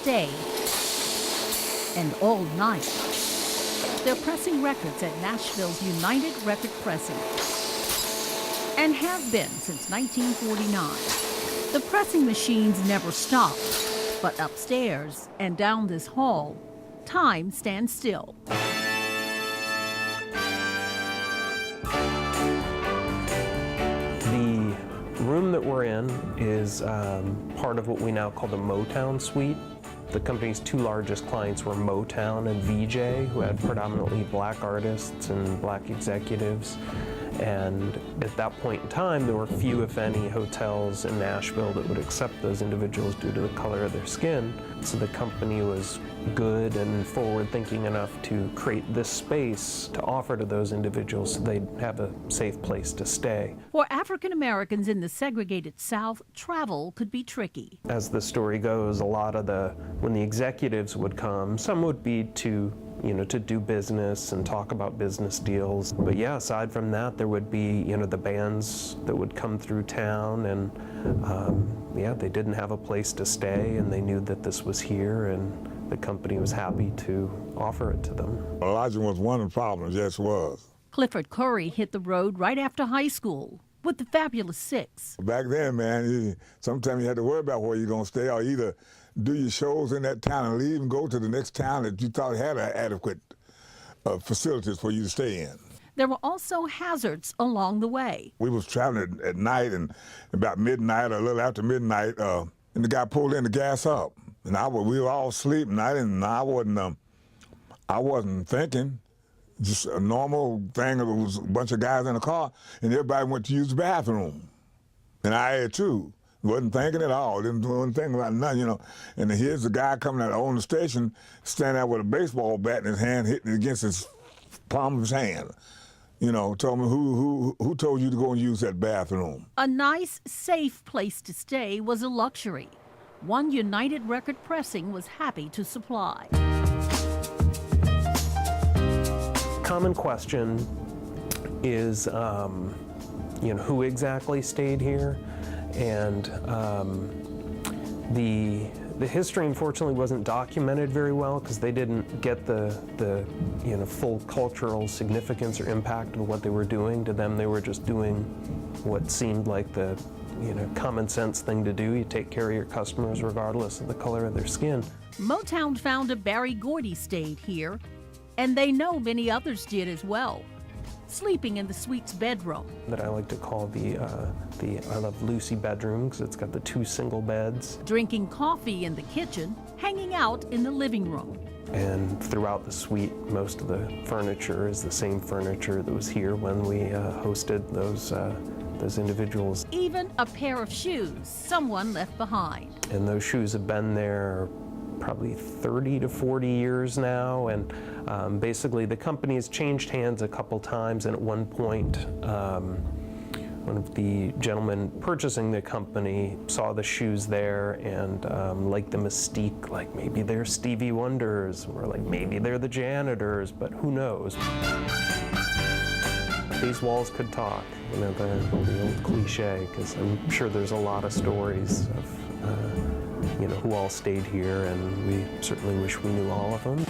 day and all night. They're pressing records at Nashville's United Record Pressing and have been since 1949. The pressing machines never stop, but upstairs and down this hall, time stands still. The room that we're in is part of what we now call the Motown Suite. The company's two largest clients were Motown and VJ, who had predominantly black artists and black executives. And at that point in time, there were few, if any, hotels in Nashville that would accept those individuals due to the color of their skin. So the company was good and forward-thinking enough to create this space to offer to those individuals so they'd have a safe place to stay. For African Americans in the segregated South, travel could be tricky. As the story goes, when the executives would come, some would be to do business and talk about business deals. But yeah, aside from that, there would be, the bands that would come through town, and yeah, they didn't have a place to stay, and they knew that this was here, and the company was happy to offer it to them. Lodging was one of the problems, yes, it was. Clifford Curry hit the road right after high school with the Fabulous Six. Back then, man, sometimes you had to worry about where you're going to stay, or either do your shows in that town and leave and go to the next town that you thought had adequate facilities for you to stay in. There were also hazards along the way. We was traveling at night, and about midnight or a little after midnight, and the guy pulled in the gas up. And we were all asleep, and I wasn't thinking. Just a normal thing. There was a bunch of guys in the car, and everybody went to use the bathroom. And I had too. Wasn't thinking at all. Wasn't thinking about nothing, And then here's the guy coming out on the station, standing out with a baseball bat in his hand, hitting it against his palm of his hand. Told me, who told you to go and use that bathroom? A nice, safe place to stay was a luxury. One United Record Pressing was happy to supply. Common question is, who exactly stayed here? And the history, unfortunately, wasn't documented very well because they didn't get the full cultural significance or impact of what they were doing. To them, they were just doing what seemed like the common sense thing to do. You take care of your customers regardless of the color of their skin. Motown founder Barry Gordy stayed here, and they know many others did as well, sleeping in the suite's bedroom. That I like to call the I Love Lucy bedroom because it's got the two single beds. Drinking coffee in the kitchen, hanging out in the living room. And throughout the suite, most of the furniture is the same furniture that was here when we hosted those individuals. Even a pair of shoes someone left behind. And those shoes have been there probably 30 to 40 years now, and basically the company has changed hands a couple times, and at one point one of the gentlemen purchasing the company saw the shoes there and liked the mystique, like maybe they're Stevie Wonders, or like maybe they're the janitors, but who knows. These walls could talk, the old cliche, because I'm sure there's a lot of stories of who all stayed here, and we certainly wish we knew all of them.